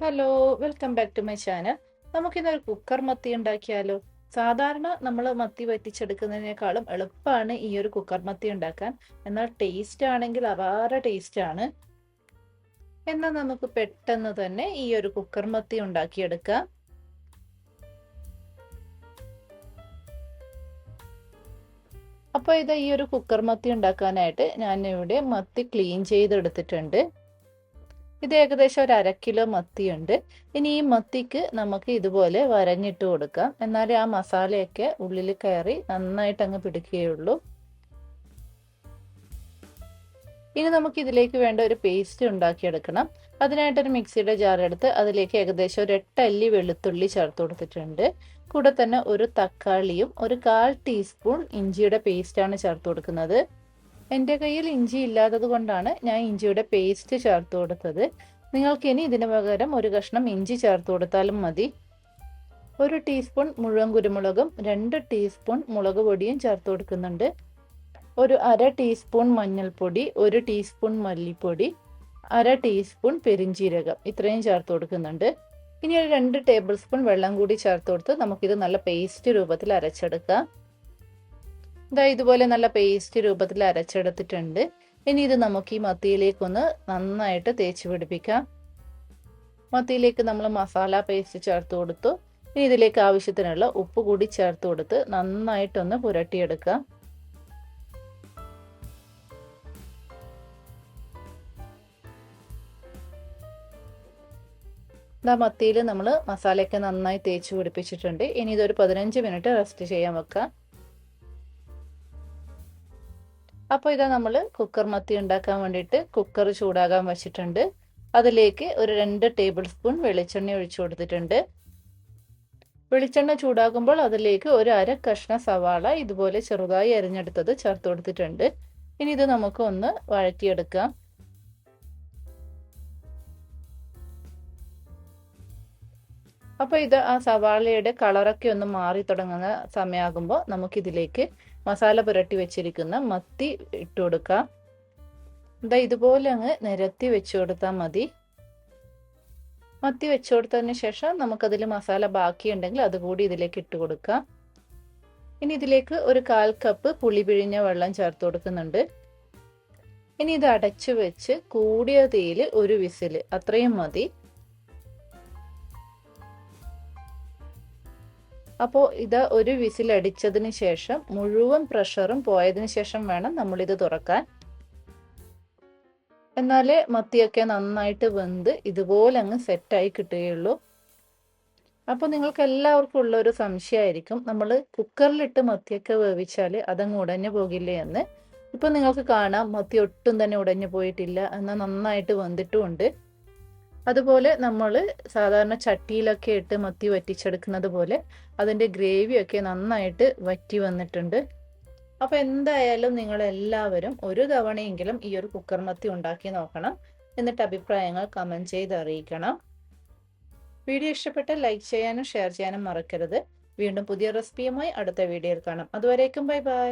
Hello, welcome back to my channel. നമുക്കിന്നൊരു cooker മത്തി ഉണ്ടാക്കിയാലോ? സാധാരണ നമ്മൾ മത്തി വറ്റിച്ചെടുക്കുന്നതിനേക്കാളും എളുപ്പമാണ് ഈ ഒരു കുക്കർ മത്തി ഉണ്ടാക്കാൻ. എന്നാൽ ടേസ്റ്റ് ആണെങ്കിൽ അപാര ടേസ്റ്റ് ആണ്. എന്നാൽ നമുക്ക് പെട്ടെന്ന് തന്നെ ഈ ഒരു കുക്കർ മത്തി ഉണ്ടാക്കിയെടുക്കാം. അപ്പോൾ ഇത് ഈ ഒരു കുക്കർ മത്തി ഉണ്ടാക്കാനായിട്ട് ഞാൻ ഇവിടെ മത്തി ക്ലീൻ ചെയ്തെടുത്തിട്ടുണ്ട്. ഇത് ഏകദേശം ഒരു 1/2 കിലോ മത്തിയുണ്ട്. ഇനി ഈ മത്തിക്ക് നമുക്ക് ഇതുപോലെ വരഞ്ഞിട്ട് കൊടുക്കാം. എന്നാലേ ആ മസാലയൊക്കെ ഉള്ളിൽ കയറി നന്നായിട്ട് അങ്ങ് പിടിക്കുകയുള്ളൂ. ഇനി നമുക്ക് ഇതിലേക്ക് വേണ്ട ഒരു പേസ്റ്റ് ഉണ്ടാക്കിയെടുക്കണം. അതിനായിട്ടൊരു മിക്സിയുടെ ജാർ എടുത്ത് അതിലേക്ക് ഏകദേശം ഒരു 8 അല്ലി വെളുത്തുള്ളി ചേർത്ത് കൊടുത്തിട്ടുണ്ട്. കൂടെ തന്നെ ഒരു തക്കാളിയും ഒരു 1/4 ടീസ്പൂൺ ഇഞ്ചിയുടെ പേസ്റ്റാണ് ചേർത്ത് കൊടുക്കുന്നത്. എൻ്റെ കയ്യിൽ ഇഞ്ചി ഇല്ലാത്തത് കൊണ്ടാണ് ഞാൻ ഇഞ്ചിയുടെ പേസ്റ്റ് ചേർത്ത് കൊടുത്തത്. നിങ്ങൾക്കിനി ഇതിന് പകരം ഒരു കഷ്ണം ഇഞ്ചി ചേർത്ത് കൊടുത്താലും മതി. 1 ടീസ്പൂൺ മുഴുവൻ കുരുമുളകും 2 ടീസ്പൂൺ മുളക് പൊടിയും ചേർത്ത് കൊടുക്കുന്നുണ്ട്. ഒരു 1/2 ടീസ്പൂൺ മഞ്ഞൾപ്പൊടി, 1 ടീസ്പൂൺ മല്ലിപ്പൊടി, 1/2 ടീസ്പൂൺ പെരിഞ്ജീരകം ഇത്രയും ചേർത്ത് കൊടുക്കുന്നുണ്ട്. ഇനി ഒരു 2 ടേബിൾ സ്പൂൺ വെള്ളം കൂടി ചേർത്ത് കൊടുത്ത് നമുക്കിത് നല്ല പേസ്റ്റ് രൂപത്തിൽ അരച്ചെടുക്കാം. ഇതുപോലെ നല്ല പേസ്റ്റ് രൂപത്തിൽ അരച്ചെടുത്തിട്ടുണ്ട്. ഇനി ഇത് നമുക്ക് ഈ മത്തിയിലേക്കൊന്ന് നന്നായിട്ട് തേച്ച് പിടിപ്പിക്കാം. മത്തിയിലേക്ക് നമ്മൾ മസാല പേസ്റ്റ് ചേർത്ത് കൊടുത്തു. ഇനി ഇതിലേക്ക് ആവശ്യത്തിനുള്ള ഉപ്പ് കൂടി ചേർത്ത് കൊടുത്ത് നന്നായിട്ടൊന്ന് പുരട്ടിയെടുക്കാം. മത്തിയിൽ നമ്മൾ മസാലയൊക്കെ നന്നായി തേച്ച് പിടിപ്പിച്ചിട്ടുണ്ട്. ഇനി ഇതൊരു 15 മിനിറ്റ് റെസ്റ്റ് ചെയ്യാൻ വെക്കാം. അപ്പോൾ ഇതാ നമ്മൾ കുക്കർ മത്തി ഉണ്ടാക്കാൻ വേണ്ടിയിട്ട് കുക്കർ ചൂടാകാൻ വെച്ചിട്ടുണ്ട്. അതിലേക്ക് ഒരു 2 ടേബിൾ സ്പൂൺ വെളിച്ചെണ്ണ ഒഴിച്ചു കൊടുത്തിട്ടുണ്ട്. വെളിച്ചെണ്ണ ചൂടാകുമ്പോൾ അതിലേക്ക് ഒരു 1/2 കഷ്ണം സവാള ഇതുപോലെ ചെറുതായി അരിഞ്ഞെടുത്തത് ചേർത്ത് കൊടുത്തിട്ടുണ്ട്. ഇനി ഇത് നമുക്ക് ഒന്ന് വഴറ്റിയെടുക്കാം. അപ്പോൾ ഇത് ആ സവാളയുടെ കളറൊക്കെ ഒന്ന് മാറി തുടങ്ങുന്ന സമയമാകുമ്പോൾ നമുക്കിതിലേക്ക് മസാല പുരട്ടി വെച്ചിരിക്കുന്ന മത്തി ഇട്ട് കൊടുക്കാം. ഇതുപോലെ അങ്ങ് നിരത്തി വെച്ചു കൊടുത്താൽ മതി. മത്തി വെച്ചു കൊടുത്തതിന് ശേഷം നമുക്കതിൽ മസാല ബാക്കിയുണ്ടെങ്കിൽ അതുകൂടി ഇതിലേക്ക് ഇട്ട് കൊടുക്കാം. ഇനി ഇതിലേക്ക് ഒരു 1/4 കപ്പ് പുളി പിഴിഞ്ഞ വെള്ളം ചേർത്ത് കൊടുക്കുന്നുണ്ട്. ഇനി ഇത് അടച്ചു വെച്ച് കൂടിയ തീയിൽ ഒരു വിസിൽ അത്രയും മതി. അപ്പോൾ ഇത് ഒരു വിസിൽ അടിച്ചതിന് ശേഷം മുഴുവൻ പ്രഷറും പോയതിന് ശേഷം വേണം നമ്മളിത് തുറക്കാൻ. എന്നാലേ മത്തിയൊക്കെ നന്നായിട്ട് വെന്ത് ഇതുപോലെ അങ്ങ് സെറ്റായി കിട്ടുകയുള്ളൂ. അപ്പോൾ നിങ്ങൾക്ക് എല്ലാവർക്കും ഉള്ള ഒരു സംശയമായിരിക്കും, നമ്മൾ കുക്കറിലിട്ട് മത്തിയൊക്കെ വേവിച്ചാൽ അതങ്ങ് ഉടഞ്ഞു പോകില്ലേ എന്ന്. ഇപ്പം നിങ്ങൾക്ക് കാണാം മത്തി ഒട്ടും തന്നെ ഉടഞ്ഞു പോയിട്ടില്ല, എന്നാൽ നന്നായിട്ട് വെന്തിട്ടുമുണ്ട്. അതുപോലെ നമ്മൾ സാധാരണ ചട്ടിയിലൊക്കെ ഇട്ട് മത്തി വറ്റിച്ചെടുക്കുന്നത് പോലെ അതിൻ്റെ ഗ്രേവിയൊക്കെ നന്നായിട്ട് വറ്റി വന്നിട്ടുണ്ട്. അപ്പോൾ എന്തായാലും നിങ്ങളെല്ലാവരും ഒരു തവണയെങ്കിലും ഈ ഒരു കുക്കർ മത്തി ഉണ്ടാക്കി നോക്കണം. എന്നിട്ട് അഭിപ്രായങ്ങൾ കമൻറ്റ് ചെയ്ത് അറിയിക്കണം. വീഡിയോ ഇഷ്ടപ്പെട്ടാൽ ലൈക്ക് ചെയ്യാനും ഷെയർ ചെയ്യാനും മറക്കരുത്. വീണ്ടും പുതിയ റെസിപ്പിയുമായി അടുത്ത വീഡിയോയിൽ കാണാം. അതുവരേക്കും ബൈ ബൈ.